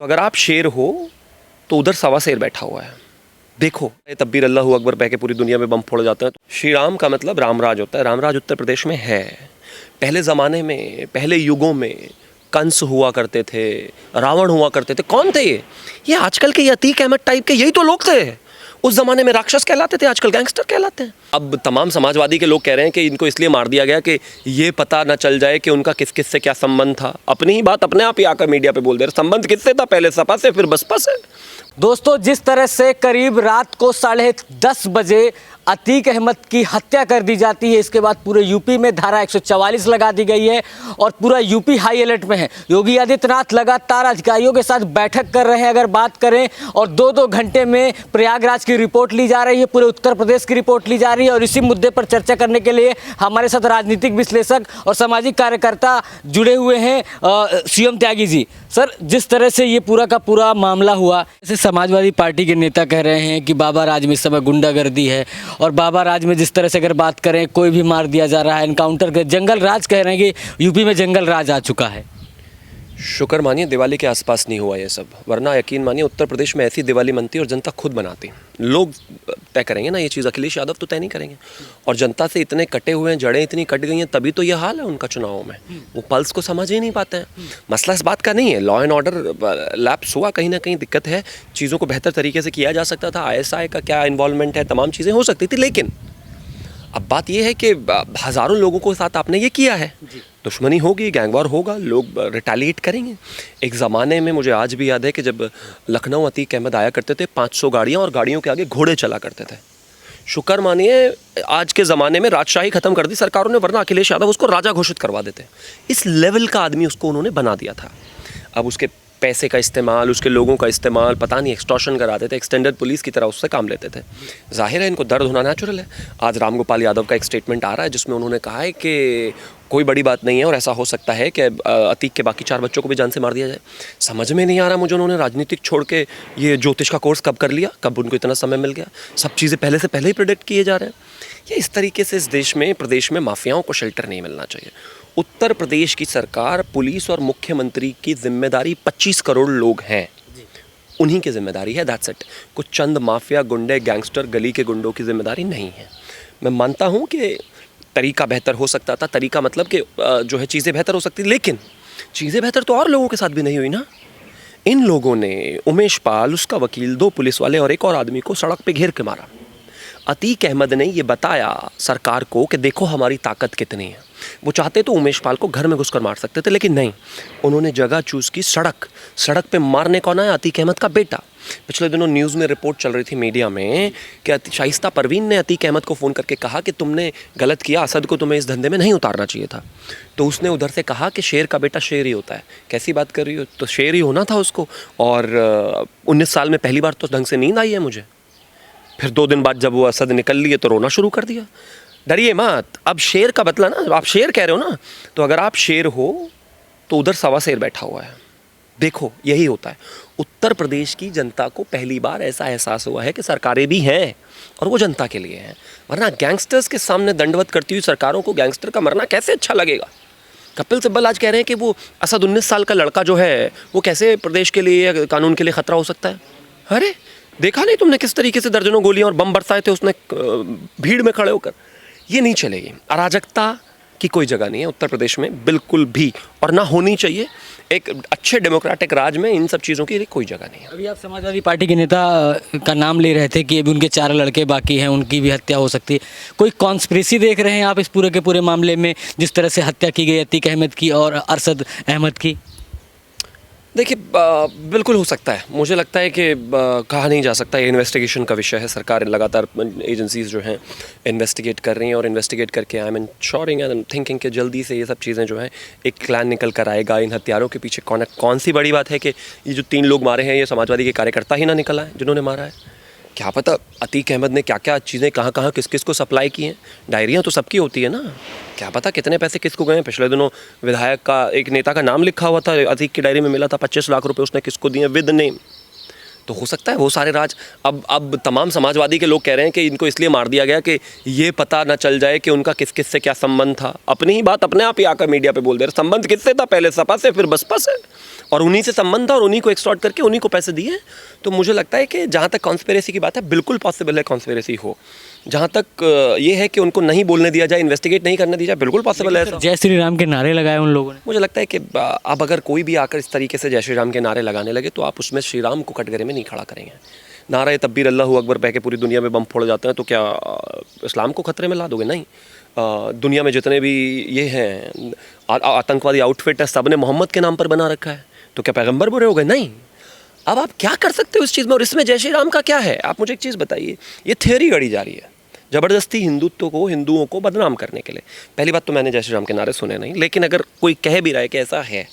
अगर आप शेर हो तो उधर सवा शेर बैठा हुआ है। देखो तब्बीर अल्लाहु अकबर बह के पूरी दुनिया में बम फोड़ जाते हैं। श्री राम का मतलब रामराज होता है। रामराज उत्तर प्रदेश में है। पहले ज़माने में, पहले युगों में कंस हुआ करते थे, रावण हुआ करते थे। कौन थे ये आजकल के अतीक अहमद टाइप के यही तो लोग थे। उस ज़माने में राक्षस कहलाते थे, आजकल गैंगस्टर कहलाते हैं। अब तमाम समाजवादी के लोग कह रहे हैं कि इनको इसलिए मार दिया गया कि ये पता न चल जाए कि उनका किस किस से क्या संबंध था। अपनी ही बात अपने आप ही आकर मीडिया पे बोल दे रहे। संबंध किससे था? पहले सपा से, फिर बसपा से। दोस्तों, जिस तरह से करीब रात को 10:30 बजे अतीक अहमद की हत्या कर दी जाती है, इसके बाद पूरे यूपी में धारा 144 लगा दी गई है और पूरा यूपी हाई अलर्ट में है। योगी आदित्यनाथ लगातार अधिकारियों के साथ बैठक कर रहे हैं। अगर बात करें, और 2-2 घंटे में प्रयागराज की रिपोर्ट ली जा रही है, पूरे उत्तर प्रदेश की रिपोर्ट ली जा रही है। और इसी मुद्दे पर चर्चा करने के लिए हमारे साथ राजनीतिक विश्लेषक और सामाजिक कार्यकर्ता जुड़े हुए हैं। सीएम त्यागी जी, सर, जिस तरह से ये पूरा का पूरा मामला हुआ, जैसे समाजवादी पार्टी के नेता कह रहे हैं कि बाबा राज में इस समय गुंडागर्दी है, और बाबा राज में जिस तरह से अगर बात करें, कोई भी मार दिया जा रहा है, एनकाउंटर कर, जंगल राज कह रहे हैं कि यूपी में जंगल राज आ चुका है। शुक्र मानिए दिवाली के आसपास नहीं हुआ ये सब, वरना यकीन मानिए उत्तर प्रदेश में ऐसी दिवाली मनती और जनता खुद बनाती। लोग तय करेंगे ना ये चीज़, अखिलेश यादव तो तय नहीं करेंगे। और जनता से इतने कटे हुए हैं, जड़ें इतनी कट गई हैं, तभी तो ये हाल है उनका चुनावों में। वो पल्स को समझ ही नहीं पाते हैं। मसला इस बात का नहीं है, लॉ एंड ऑर्डर लैप्स हुआ, कहीं ना कहीं दिक्कत है। चीज़ों को बेहतर तरीके से किया जा सकता था। ISI का क्या इन्वॉल्वमेंट है, तमाम चीज़ें हो सकती थी। लेकिन अब बात यह है कि हज़ारों लोगों के साथ आपने ये किया है, दुश्मनी होगी, गैंगवॉर होगा, लोग रिटेलिएट करेंगे। एक ज़माने में मुझे आज भी याद है कि जब लखनऊ अतीक अहमद आया करते थे, 500 गाड़ियाँ और गाड़ियों के आगे घोड़े चला करते थे। शुक्र मानिए आज के ज़माने में राजशाही ख़त्म कर दी सरकारों ने, वरना अखिलेश यादव उसको राजा घोषित करवा देते। इस लेवल का आदमी उसको उन्होंने बना दिया था। अब उसके पैसे का इस्तेमाल, उसके लोगों का इस्तेमाल, पता नहीं एक्सटॉर्शन कराते थे, एक्सटेंडेड पुलिस की तरह उससे काम लेते थे। जाहिर है इनको दर्द होना नेचुरल है। आज रामगोपाल यादव का एक स्टेटमेंट आ रहा है जिसमें उन्होंने कहा है कि कोई बड़ी बात नहीं है और ऐसा हो सकता है कि अतीक के बाकी 4 बच्चों को भी जान से मार दिया जाए। समझ में नहीं आ रहा मुझे, उन्होंने राजनीतिक छोड़ के ये ज्योतिष का कोर्स कब कर लिया, कब उनको इतना समय मिल गया। सब चीज़ें पहले से पहले ही प्रेडिक्ट किए जा रहे हैं। ये इस तरीके से इस देश में, प्रदेश में माफियाओं को शेल्टर नहीं मिलना चाहिए। उत्तर प्रदेश की सरकार, पुलिस और मुख्यमंत्री की जिम्मेदारी 25 करोड़ लोग हैं, उन्हीं की जिम्मेदारी है। That's it. कुछ चंद माफिया, गुंडे, गैंगस्टर, गली के गुंडों की जिम्मेदारी नहीं है। मैं मानता हूँ कि तरीका बेहतर हो सकता था। तरीका मतलब कि जो है चीज़ें बेहतर हो सकती, लेकिन चीज़ें बेहतर तो और लोगों के साथ भी नहीं हुई ना। इन लोगों ने उमेश पाल, उसका वकील, 2 पुलिस वाले और एक और आदमी को सड़क पे घेर के मारा। अतीक अहमद ने ये बताया सरकार को कि देखो हमारी ताकत कितनी है। वो चाहते तो उमेश पाल को घर में घुसकर मार सकते थे, लेकिन नहीं, उन्होंने जगह चूज़ की सड़क पे मारने कौन आया? अतीक अहमद का बेटा। पिछले दिनों न्यूज़ में रिपोर्ट चल रही थी मीडिया में कि शाइस्ता परवीन ने अतीक अहमद को फ़ोन करके कहा कि तुमने गलत किया, असद को तुम्हें इस धंधे में नहीं उतारना चाहिए था। तो उसने उधर से कहा कि शेर का बेटा शेर ही होता है। कैसी बात कर रही हो? तो शेर ही होना था उसको। और 19 साल में पहली बार तो ढंग से नींद आई है मुझे। फिर 2 दिन बाद जब वो असद निकल लिए तो रोना शुरू कर दिया। डरिए मत। अब शेर का बदला ना, आप शेर कह रहे हो ना, तो अगर आप शेर हो तो उधर सवा शेर बैठा हुआ है। देखो यही होता है। उत्तर प्रदेश की जनता को पहली बार ऐसा एहसास हुआ है कि सरकारें भी हैं और वो जनता के लिए हैं। वरना गैंगस्टर्स के सामने दंडवत करती हुई सरकारों को गैंगस्टर का मरना कैसे अच्छा लगेगा? कपिल सिब्बल आज कह रहे हैं कि वो असद 19 साल का लड़का जो है वो कैसे प्रदेश के लिए, कानून के लिए खतरा हो सकता है। अरे देखा नहीं तुमने किस तरीके से दर्जनों गोलियां और बम बरसाए थे उसने भीड़ में खड़े होकर? ये नहीं चलेगी। अराजकता की कोई जगह नहीं है उत्तर प्रदेश में, बिल्कुल भी, और ना होनी चाहिए। एक अच्छे डेमोक्रेटिक राज में इन सब चीज़ों की कोई जगह नहीं है। अभी आप समाजवादी पार्टी के नेता का नाम ले रहे थे कि अभी उनके 4 लड़के बाकी हैं, उनकी भी हत्या हो सकती है। कोई कॉन्स्पिरेसी देख रहे हैं आप इस पूरे के पूरे मामले में, जिस तरह से हत्या की गई अतीक अहमद की और अरशद अहमद की? देखिए बिल्कुल हो सकता है। मुझे लगता है कि कहा नहीं जा सकता, ये इन्वेस्टिगेशन का विषय है। सरकार लगातार, एजेंसीज जो हैं इन्वेस्टिगेट कर रही हैं और इन्वेस्टिगेट करके I am ensuring and thinking कि जल्दी से ये सब चीज़ें जो हैं एक प्लान निकल कर आएगा। इन हत्यारों के पीछे कौन सी बड़ी बात है कि ये जो 3 लोग मारे हैं ये समाजवादी के कार्यकर्ता ही ना निकला है जिन्होंने मारा है। क्या पता अतीक अहमद ने क्या क्या चीज़ें कहाँ कहाँ किस किस को सप्लाई की हैं। डायरियाँ तो सबकी होती है ना, क्या पता कितने पैसे किसको गए हैं। पिछले दिनों विधायक का, एक नेता का नाम लिखा हुआ था अतीक की डायरी में, मिला था 25 लाख रुपए उसने किसको दिए विद नेम। तो हो सकता है वो सारे राज अब तमाम समाजवादी के लोग कह रहे हैं कि इनको इसलिए मार दिया गया कि ये पता न चल जाए कि उनका किस किस से क्या संबंध था। अपनी ही बात अपने आप ही आकर मीडिया पे बोल दे रहे। संबंध किससे था? पहले सपा से, फिर बसपा से। और उन्हीं से संबंध था और उन्हीं को एक्सटॉर्ट करके उन्हीं को पैसे दिए। तो मुझे लगता है कि जहाँ तक कॉन्स्पिरेसी की बात है, बिल्कुल पॉसिबल है कॉन्स्पिरेसी हो। जहाँ तक ये है कि उनको नहीं बोलने दिया जाए, इन्वेस्टिगेट नहीं करने दिया जाए, बिल्कुल पॉसिबल है ऐसा। जय श्री राम के नारे लगाए उन लोगों ने। मुझे लगता है कि अब अगर कोई भी आकर इस तरीके से जय श्री राम के नारे लगाने लगे तो आप उसमें श्री राम को कटघरे में नहीं खड़ा करेंगे। नारा तब्बीर अल्लाहू अकबर कह के पूरी दुनिया में बम फोड़ जाते हैं, तो क्या इस्लाम को खतरे में ला दोगे? नहीं। दुनिया में जितने भी ये हैं आतंकवादी आउटफिट है, सब ने मोहम्मद के नाम पर बना रखा है, तो क्या पैगंबर बुरे हो गए? नहीं। अब आप क्या कर सकते हो इस चीज़ में? और इसमें जय श्री राम का क्या है? आप मुझे एक चीज़ बताइए। ये थियोरी गढ़ी जा रही है ज़बरदस्ती हिंदुत्व को, हिंदुओं को बदनाम करने के लिए। पहली बात तो मैंने जय श्री राम के नारे सुने नहीं, लेकिन अगर कोई कह भी रहा है कि ऐसा है,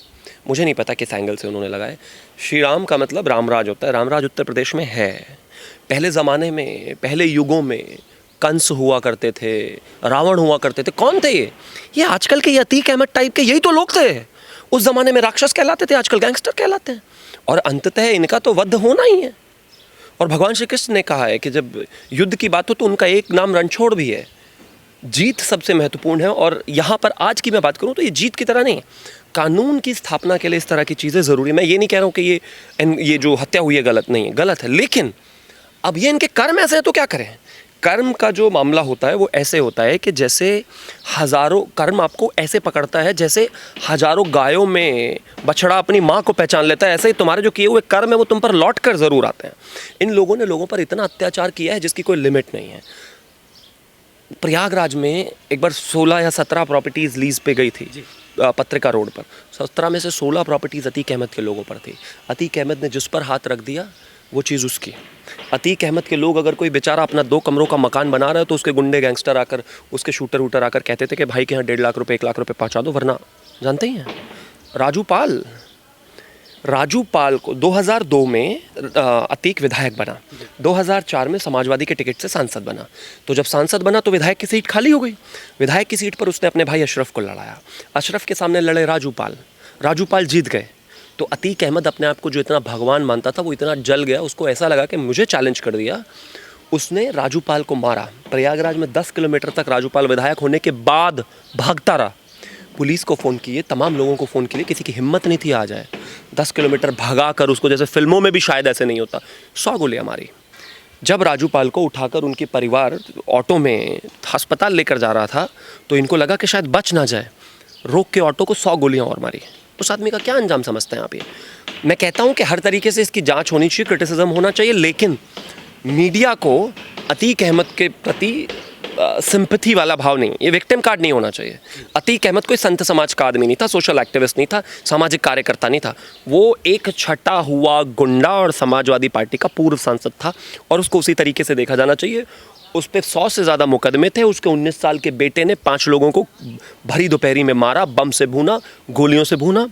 मुझे नहीं पता किस एंगल से उन्होंने लगाए। श्री राम का मतलब रामराज होता है। रामराज उत्तर प्रदेश में है। पहले ज़माने में, पहले युगों में कंस हुआ करते थे, रावण हुआ करते थे। कौन थे ये आजकल के ये अतीक अहमद टाइप के यही तो लोग थे। उस ज़माने में राक्षस कहलाते थे, आजकल गैंगस्टर कहलाते हैं। और अंततः इनका तो वध होना ही है। और भगवान श्री कृष्ण ने कहा है कि जब युद्ध की बात हो तो उनका एक नाम रणछोड़ भी है। जीत सबसे महत्वपूर्ण है। और यहाँ पर आज की मैं बात करूँ तो ये जीत की तरह नहीं है। कानून की स्थापना के लिए इस तरह की चीज़ें ज़रूरी। मैं ये नहीं कह रहा हूँ कि ये जो हत्या हुई है गलत नहीं है, गलत है, लेकिन अब ये इनके कर्म ऐसे हैं तो क्या करें? कर्म का जो मामला होता है वो ऐसे होता है कि जैसे हज़ारों कर्म आपको ऐसे पकड़ता है जैसे हज़ारों गायों में बछड़ा अपनी माँ को पहचान लेता है, ऐसे ही तुम्हारे जो किए हुए कर्म है वो तुम पर लौट कर ज़रूर आते हैं। इन लोगों ने लोगों पर इतना अत्याचार किया है जिसकी कोई लिमिट नहीं है। प्रयागराज में एक बार 16 या 17 प्रॉपर्टीज़ लीज पे गई थी पत्रिका रोड पर। 17 में से 16 प्रॉपर्टीज़ अतीक अहमद के लोगों पर थी। अतीक अहमद ने जिस पर हाथ रख दिया वो चीज़ उसकी। अतीक अहमद के लोग अगर कोई बेचारा अपना 2 कमरों का मकान बना रहा है तो उसके गुंडे गैंगस्टर आकर, उसके शूटर वूटर आकर कहते थे कि भाई के यहाँ 1.5 लाख रुपए 1 लाख रुपए पहुँचा दो, वरना जानते ही हैं राजू पाल को 2002 में अतीक विधायक बना, 2004 में समाजवादी के टिकट से सांसद बना। तो जब सांसद बना तो विधायक की सीट खाली हो गई। विधायक की सीट पर उसने अपने भाई अशरफ को लड़ाया। अशरफ के सामने लड़े राजू पाल जीत गए। तो अतीक अहमद अपने आप को जो इतना भगवान मानता था वो इतना जल गया, उसको ऐसा लगा कि मुझे चैलेंज कर दिया। उसने राजू पाल को मारा। प्रयागराज में 10 किलोमीटर तक राजू पाल विधायक होने के बाद भागता रहा। पुलिस को फ़ोन किए, तमाम लोगों को फ़ोन किए, किसी की हिम्मत नहीं थी आ जाए। 10 किलोमीटर भगा कर उसको, जैसे फिल्मों में भी शायद ऐसे नहीं होता, 100 गोलियाँ मारी। जब राजू पाल को उठाकर उनके परिवार ऑटो में अस्पताल लेकर जा रहा था तो इनको लगा कि शायद बच ना जाए, रोक के ऑटो को 100 गोलियाँ और मारी। उस आदमी का क्या अंजाम समझते हैं आप? ये मैं कहता हूँ कि हर तरीके से इसकी जांच होनी चाहिए, क्रिटिसिज्म होना चाहिए, लेकिन मीडिया को अतीक अहमद के प्रति सिंपैथी वाला भाव नहीं, ये विक्टिम कार्ड नहीं होना चाहिए। अतीक अहमद कोई संत समाज का आदमी नहीं था, सोशल एक्टिविस्ट नहीं था, सामाजिक कार्यकर्ता नहीं था। वो एक छटा हुआ गुंडा और समाजवादी पार्टी का पूर्व सांसद था और उसको उसी तरीके से देखा जाना चाहिए। उस पर 100 से ज़्यादा मुकदमे थे। उसके 19 साल के बेटे ने 5 लोगों को भरी दोपहरी में मारा, बम से भूना, गोलियों से भूना।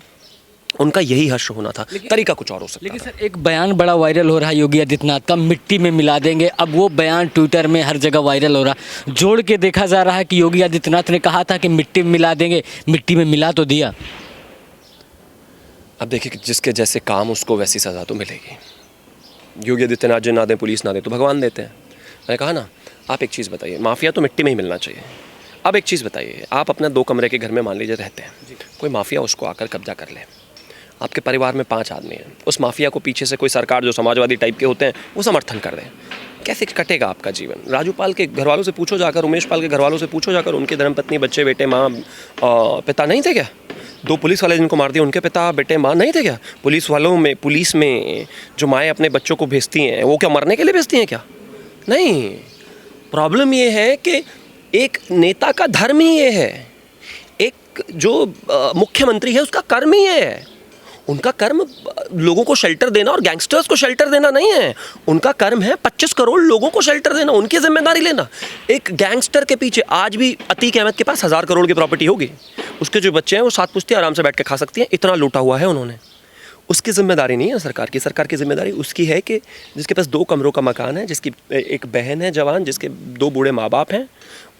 उनका यही हश्र होना था, तरीका कुछ और हो सकता। लेकिन सर एक बयान बड़ा वायरल हो रहा है योगी आदित्यनाथ का, मिट्टी में मिला देंगे। अब वो बयान ट्विटर में हर जगह वायरल हो रहा है। जोड़ के देखा जा रहा है कि योगी आदित्यनाथ ने कहा था कि मिट्टी में मिला देंगे, मिट्टी में मिला तो दिया। अब देखिए कि जिसके जैसे काम उसको वैसी सज़ा तो मिलेगी। योगी आदित्यनाथ जी ना दें, पुलिस ना दे तो भगवान देते हैं। मैंने कहा ना, आप एक चीज़ बताइए, माफिया तो मिट्टी में ही मिलना चाहिए। अब एक चीज़ बताइए, आप अपना 2 कमरे के घर में मान लीजिए रहते हैं, कोई माफिया उसको आकर कब्जा कर ले। आपके परिवार में 5 आदमी हैं, उस माफिया को पीछे से कोई सरकार जो समाजवादी टाइप के होते हैं वो समर्थन कर दें, कैसे कटेगा आपका जीवन? राजू पाल के घर वालों से पूछो जाकर, उमेश पाल के घर वालों से पूछो जाकर, उनके धर्मपत्नी, बच्चे, बेटे, माँ, पिता नहीं थे क्या? 2 पुलिस वाले जिनको मार दिया उनके पिता, बेटे, माँ नहीं थे क्या? पुलिस में जो माएँ अपने बच्चों को भेजती हैं वो क्या मरने के लिए भेजती हैं क्या? नहीं। प्रॉब्लम ये है कि एक नेता का धर्म ही ये है, एक जो मुख्यमंत्री है उसका कर्म ही है। उनका कर्म लोगों को शेल्टर देना और गैंगस्टर्स को शेल्टर देना नहीं है। उनका कर्म है 25 करोड़ लोगों को शेल्टर देना, उनकी जिम्मेदारी लेना। एक गैंगस्टर के पीछे आज भी अतीक अहमद के पास 1000 करोड़ की प्रॉपर्टी होगी, उसके जो बच्चे हैं वो 7 पुश्ती आराम से बैठ के खा सकती हैं, इतना लूटा हुआ है उन्होंने। उसकी जिम्मेदारी नहीं है सरकार की। सरकार की जिम्मेदारी उसकी है कि जिसके पास 2 कमरों का मकान है, जिसकी एक बहन है जवान, जिसके 2 बूढ़े माँ बाप हैं,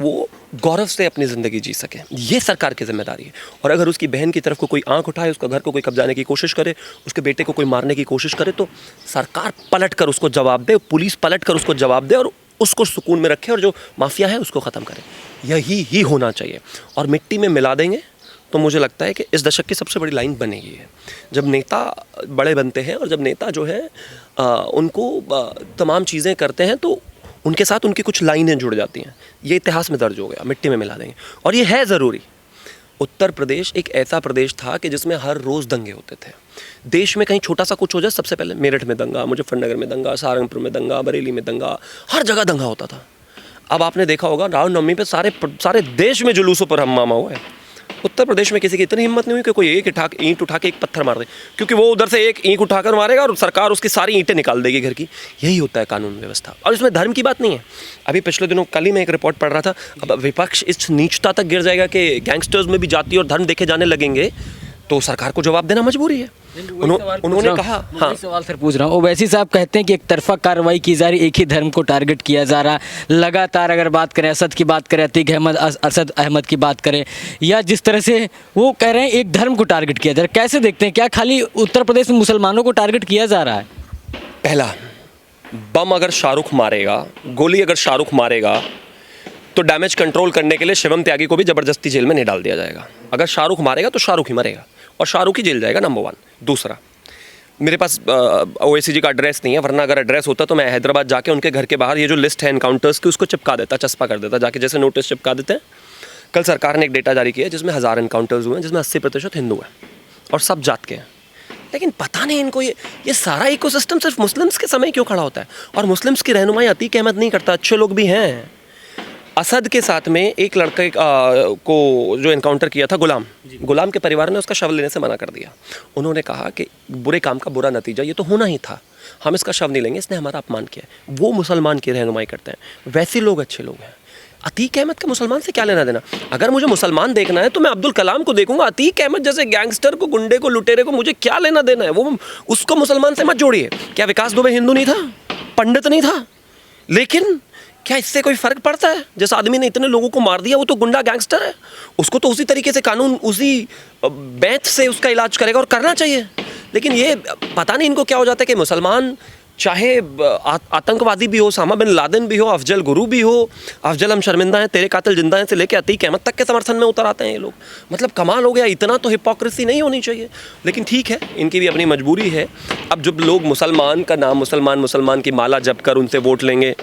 वो गौरव से अपनी ज़िंदगी जी सके, ये सरकार की जिम्मेदारी है। और अगर उसकी बहन की तरफ को कोई आंख उठाए, उसका घर को कोई कब्जाने की कोशिश करे, उसके बेटे को कोई मारने की कोशिश करे, तो सरकार पलट कर उसको जवाब दे, पुलिस पलट कर उसको जवाब दे और उसको सुकून में रखे और जो माफिया है उसको ख़त्म करे। यही होना चाहिए। और मिट्टी में मिला देंगे तो मुझे लगता है कि इस दशक की सबसे बड़ी लाइन बनेगी है। जब नेता बड़े बनते हैं और जब नेता जो है उनको तमाम चीज़ें करते हैं तो उनके साथ उनकी कुछ लाइनें जुड़ जाती हैं। ये इतिहास में दर्ज हो गया, मिट्टी में मिला देंगे। और ये है ज़रूरी। उत्तर प्रदेश एक ऐसा प्रदेश था कि जिसमें हर रोज़ दंगे होते थे। देश में कहीं छोटा सा कुछ हो जाए, सबसे पहले मेरठ में दंगा, मुजफ्फरनगर में दंगा, सहारनपुर में दंगा, बरेली में दंगा, हर जगह दंगा होता था। अब आपने देखा होगा रामनवमी पे सारे देश में जुलूसों पर हंगामा हुआ है। उत्तर प्रदेश में किसी की इतनी हिम्मत नहीं हुई कि कोई एक ईंट उठा के एक पत्थर मार दे, क्योंकि वो उधर से एक ईंट उठाकर मारेगा और सरकार उसकी सारी ईंटें निकाल देगी घर की। यही होता है कानून व्यवस्था। और इसमें धर्म की बात नहीं है। अभी पिछले दिनों कल ही मैं एक रिपोर्ट पढ़ रहा था, अब विपक्ष इस नीचता तक गिर जाएगा कि गैंगस्टर्स में भी जाति और धर्म देखे जाने लगेंगे तो सरकार को जवाब देना मजबूरी है। उन्होंने कहा, हाँ सवाल सर पूछ रहा हूँ। ओवैसी साहब कहते हैं कि एक तरफा कार्रवाई की जा रही, एक ही धर्म को टारगेट किया जा रहा लगातार। अगर बात करें असद की बात करें, अतीक अहमद, असद अहमद की बात करें, या जिस तरह से वो कह रहे हैं एक धर्म को टारगेट किया जा रहा है, कैसे देखते हैं? क्या खाली उत्तर प्रदेश में मुसलमानों को टारगेट किया जा रहा है? पहला, बम अगर शाहरुख मारेगा, गोली अगर शाहरुख मारेगा तो डैमेज कंट्रोल करने के लिए शिवम त्यागी को भी ज़बरदस्ती जेल में नहीं डाल दिया जाएगा। अगर शाहरुख मारेगा तो शाहरुख ही मरेगा और शाहरुख ही जेल जाएगा, नंबर 1। दूसरा, मेरे पास ओएसीजी का एड्रेस नहीं है, वरना अगर एड्रेस होता तो मैं हैदराबाद जाके उनके घर के बाहर ये जो लिस्ट है एनकाउंटर्स की उसको चिपका देता, चस्पा कर देता जाके, जैसे नोटिस चिपका देते हैं। कल सरकार ने एक डेटा जारी किया जिसमें 1000 एनकाउंटर्स हुए हैं, जिसमें 80% हिंदू हैं और सब जात के हैं। लेकिन पता नहीं इनको ये सारा इकोसिस्टम सिर्फ मुस्लिम्स के समय क्यों खड़ा होता है? और मुस्लिम्स की रहनुमाई अतीक अहमद नहीं करता, अच्छे लोग भी हैं। असद के साथ में एक लड़के को जो एनकाउंटर किया था, गुलाम के परिवार ने उसका शव लेने से मना कर दिया। उन्होंने कहा कि बुरे काम का बुरा नतीजा ये तो होना ही था, हम इसका शव नहीं लेंगे, इसने हमारा अपमान किया है। वो मुसलमान की रहनुमाई करते हैं, वैसे लोग अच्छे लोग हैं। अतीक अहमद का मुसलमान से क्या लेना देना? अगर मुझे मुसलमान देखना है तो मैं अब्दुल कलाम को देखूंगा। अतीक अहमद जैसे गैंगस्टर को, गुंडे को, लुटेरे को मुझे क्या लेना देना है? वो उसको मुसलमान से मत जोड़िए। क्या विकास दुबे हिंदू नहीं था, पंडित नहीं था? लेकिन क्या इससे कोई फर्क पड़ता है? जिस आदमी ने इतने लोगों को मार दिया वो तो गुंडा गैंगस्टर है, उसको तो उसी तरीके से कानून उसी बैच से उसका इलाज करेगा और करना चाहिए। लेकिन ये पता नहीं इनको क्या हो जाता है कि मुसलमान चाहे आतंकवादी भी हो, उसामा बिन लादेन भी हो, अफजल गुरु भी हो, अफजल हम शर्मिंदा हैं, तेरे कातिल जिंदा हैं से लेकर अतीक अहमद तक के समर्थन में उतर आते हैं ये लोग। मतलब कमाल हो गया, इतना तो हिपोक्रेसी नहीं होनी चाहिए। लेकिन ठीक है, इनकी भी अपनी मजबूरी है। अब जब लोग मुसलमान का नाम, मुसलमान की माला जप कर उनसे वोट लेंगे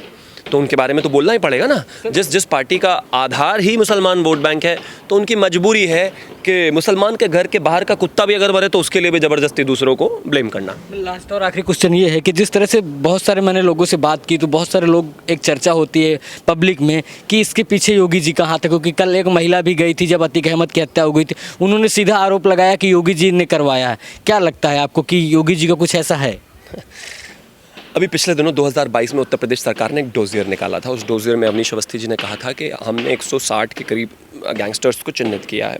तो उनके बारे में तो बोलना ही पड़ेगा ना। जिस पार्टी का आधार ही मुसलमान वोट बैंक है तो उनकी मजबूरी है कि मुसलमान के घर के बाहर का कुत्ता भी अगर मरे तो उसके लिए भी ज़बरदस्ती दूसरों को ब्लेम करना। लास्ट और आखिरी क्वेश्चन ये है कि जिस तरह से बहुत सारे मैंने लोगों से बात की तो बहुत सारे लोग, एक चर्चा होती है पब्लिक में कि इसके पीछे योगी जी का हाथ है, क्योंकि कल एक महिला भी गई थी जब अतीक अहमद की हत्या हो गई थी, उन्होंने सीधा आरोप लगाया कि योगी जी ने करवाया है। क्या लगता है आपको कि योगी जी का कुछ ऐसा है? अभी पिछले दिनों 2022 में उत्तर प्रदेश सरकार ने एक डोजियर निकाला था। उस डोजियर में अवनीश अवस्थी जी ने कहा था कि हमने 160 के करीब गैंगस्टर्स को चिन्हित किया है,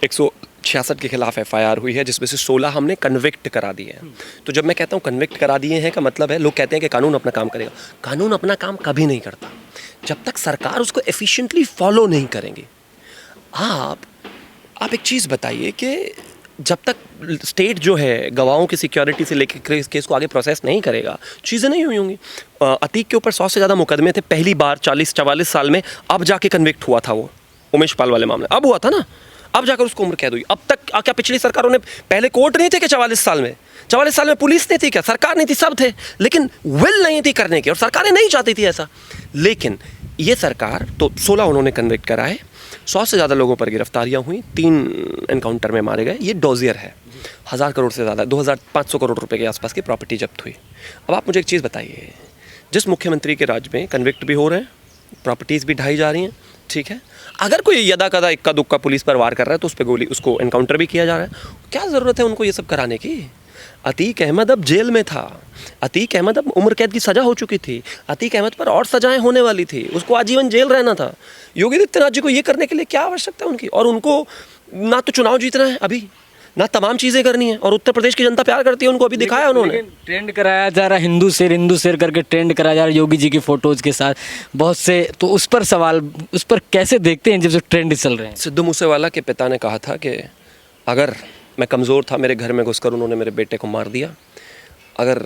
166 के खिलाफ FIR हुई है, जिसमें से 16 हमने कन्विक्ट करा दिए हैं। तो जब मैं कहता हूँ कन्विक्ट करा दिए हैं का मतलब है, लोग कहते हैं कि कानून अपना काम करेगा। कानून अपना काम कभी नहीं करता जब तक सरकार उसको एफिशिएंटली फॉलो नहीं करेंगी। आप एक चीज़ बताइए कि जब तक स्टेट जो है गवाहों की सिक्योरिटी से लेकर केस को आगे प्रोसेस नहीं करेगा, चीज़ें नहीं हुई होंगी। अतीक के ऊपर 100 से ज़्यादा मुकदमे थे पहली बार 40-44 साल में, अब जाके कन्विक्ट हुआ था वो उमेश पाल वाले मामले, अब हुआ था ना, अब जाकर उसको उम्र कैद हुई। अब तक क्या पिछली सरकारों ने, पहले कोर्ट नहीं थे कि 44 साल में पुलिस नहीं थी क्या, सरकार नहीं थी, सब थे, लेकिन विल नहीं थी करने की और सरकारें नहीं चाहती थी ऐसा। लेकिन ये सरकार तो 16 उन्होंने कन्विक्ट कराए, 100 से ज़्यादा लोगों पर गिरफ्तारियां हुई, 3 एनकाउंटर में मारे गए। ये डोजियर है, 1000 करोड़ से ज़्यादा, 2500 करोड़ रुपए के आसपास की प्रॉपर्टी जब्त हुई। अब आप मुझे एक चीज़ बताइए, जिस मुख्यमंत्री के राज में कन्विक्ट भी हो रहे हैं, प्रॉपर्टीज़ भी ढाई जा रही हैं, ठीक है, अगर कोई यदा कदा इक्का दुक्का पुलिस पर वार कर रहा है तो उस पर गोली, उसको एनकाउंटर भी किया जा रहा है। क्या ज़रूरत है उनको ये सब कराने की? अतीक अहमद अब जेल में था, अतीक अहमद अब उम्र कैद की सज़ा हो चुकी थी, अतीक अहमद पर और सजाएं होने वाली थी, उसको आजीवन जेल रहना था। योगी आदित्यनाथ जी को ये करने के लिए क्या आवश्यकता है उनकी? और उनको ना तो चुनाव जीतना है अभी, ना तमाम चीज़ें करनी है, और उत्तर प्रदेश की जनता प्यार करती है उनको, अभी दिखाया उन्होंने। ट्रेंड कराया जा रहा है, हिंदू शेर करके ट्रेंड कराया जा रहा है योगी जी की फ़ोटोज़ के साथ बहुत से, तो उस पर सवाल, उस पर कैसे देखते हैं जब ट्रेंड चल रहे हैं? सिद्धू मूसेवाला के पिता ने कहा था कि अगर मैं कमज़ोर था, मेरे घर में घुसकर उन्होंने मेरे बेटे को मार दिया, अगर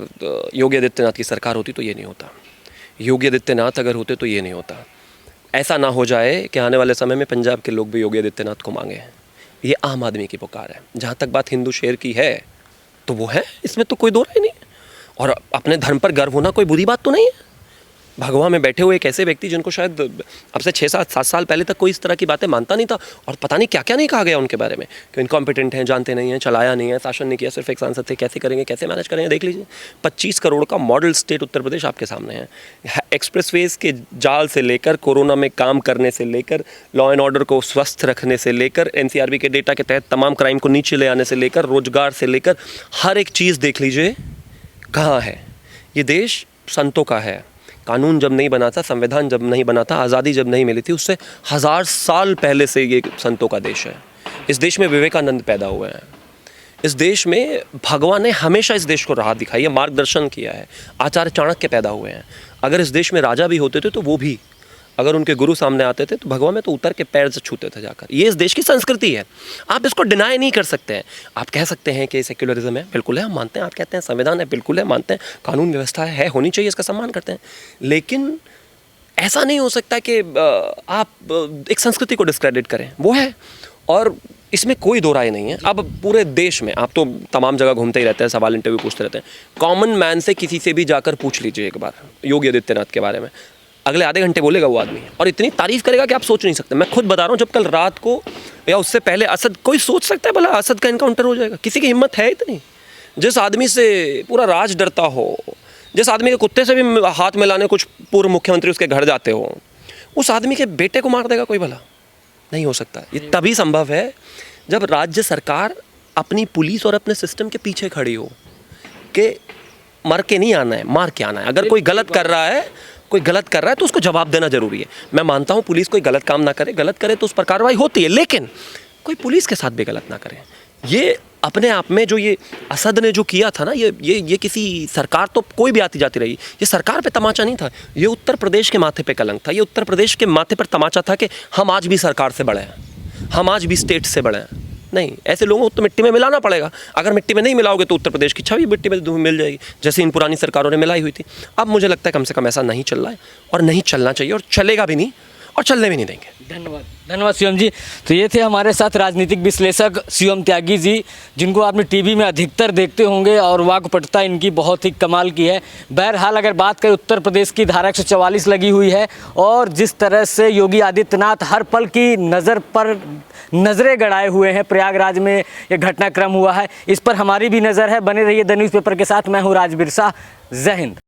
योगी आदित्यनाथ की सरकार होती तो ये नहीं होता, योगी आदित्यनाथ अगर होते तो ये नहीं होता। ऐसा ना हो जाए कि आने वाले समय में पंजाब के लोग भी योगी आदित्यनाथ को मांगे। ये आम आदमी की पुकार है। जहाँ तक बात हिंदू शेर की है तो वो है, इसमें तो कोई दो राय नहीं। और अपने धर्म पर गर्व होना कोई बुरी बात तो नहीं है। भगवा में बैठे हुए एक ऐसे व्यक्ति जिनको शायद अब से 6-7 साल पहले तक कोई इस तरह की बातें मानता नहीं था, और पता नहीं क्या क्या नहीं कहा गया उनके बारे में कि इनकॉम्पिटेंट हैं, जानते नहीं हैं, चलाया नहीं है, शासन नहीं किया, सिर्फ एक सांसद थे, कैसे करेंगे, कैसे मैनेज करेंगे। देख लीजिए 25 करोड़ का मॉडल स्टेट उत्तर प्रदेश आपके सामने है। एक्सप्रेसवेज के जाल से लेकर, कोरोना में काम करने से लेकर, लॉ एंड ऑर्डर को स्वस्थ रखने से लेकर, एनसीआरबी के डेटा के तहत तमाम क्राइम को नीचे ले आने से लेकर, रोजगार से लेकर हर एक चीज़ देख लीजिए कहाँ है। ये देश संतों का है। कानून जब नहीं बना था, संविधान जब नहीं बना था, आज़ादी जब नहीं मिली थी, उससे 1000 साल पहले से ये संतों का देश है। इस देश में विवेकानंद पैदा हुए हैं। इस देश में भगवान ने हमेशा इस देश को राह दिखाई है, मार्गदर्शन किया है। आचार्य चाणक्य पैदा हुए हैं। अगर इस देश में राजा भी होते थे तो वो भी, अगर उनके गुरु सामने आते थे तो भगवान में तो उतर के पैर से छूते थे जाकर। ये इस देश की संस्कृति है, आप इसको डिनाई नहीं कर सकते हैं। आप कह सकते हैं कि सेक्युलरिज्म है, बिल्कुल है, हम मानते हैं। आप कहते हैं संविधान है, बिल्कुल है, मानते हैं। कानून व्यवस्था है, होनी चाहिए, इसका सम्मान करते हैं। लेकिन ऐसा नहीं हो सकता कि आप एक संस्कृति को डिस्क्रेडिट करें, वो है। और इसमें कोई दो राय नहीं है। अब पूरे देश में आप तो तमाम जगह घूमते ही रहते हैं, सवाल इंटरव्यू पूछते रहते हैं। कॉमन मैन से किसी से भी जाकर पूछ लीजिए एक बार योगी आदित्यनाथ के बारे में, अगले आधे घंटे बोलेगा वो आदमी, और इतनी तारीफ करेगा कि आप सोच नहीं सकते। मैं खुद बता रहा हूँ, जब कल रात को या उससे पहले असद, कोई सोच सकता है भला असद का इनकाउंटर हो जाएगा? किसी की हिम्मत है इतनी? जिस आदमी से पूरा राज डरता हो, जिस आदमी के कुत्ते से भी हाथ मिलाने कुछ पूर्व मुख्यमंत्री उसके घर जाते हो, उस आदमी के बेटे को मार देगा कोई भला? नहीं हो सकता। ये तभी संभव है जब राज्य सरकार अपनी पुलिस और अपने सिस्टम के पीछे खड़ी हो कि मर के नहीं आना है, मार के आना है। अगर कोई गलत कर रहा है तो उसको जवाब देना जरूरी है। मैं मानता हूँ पुलिस कोई गलत काम ना करे, गलत करे तो उस पर कार्रवाई होती है, लेकिन कोई पुलिस के साथ भी गलत ना करे। ये अपने आप में जो ये असद ने जो किया था ना, ये किसी सरकार, तो कोई भी आती जाती रही, ये सरकार पे तमाचा नहीं था, ये उत्तर प्रदेश के माथे पे कलंक था। ये उत्तर प्रदेश के माथे पर तमाचा था कि हम आज भी सरकार से बड़े हैं, हम आज भी स्टेट से बड़े हैं। नहीं, ऐसे लोगों को तो मिट्टी में मिलाना पड़ेगा। अगर मिट्टी में नहीं मिलाओगे तो उत्तर प्रदेश की छवि मिट्टी में मिल जाएगी, जैसे इन पुरानी सरकारों ने मिलाई हुई थी। अब मुझे लगता है कम से कम ऐसा नहीं चल रहा है, और नहीं चलना चाहिए, और चलेगा भी नहीं, और चलने भी नहीं देंगे। धन्यवाद शिवम जी। तो ये थे हमारे साथ राजनीतिक विश्लेषक शिवम त्यागी जी, जिनको आपने टीवी में अधिकतर देखते होंगे, और वाक्पटुता इनकी बहुत ही कमाल की है। बहरहाल अगर बात करें, उत्तर प्रदेश की धारा 144 लगी हुई है, और जिस तरह से योगी आदित्यनाथ हर पल की नज़र पर नज़रें गड़ाए हुए हैं, प्रयागराज में ये घटनाक्रम हुआ है, इस पर हमारी भी नज़र है। बने रहिए द न्यूज़पेपर के साथ। मैं हूँ राजवीर शाह। जय हिंद।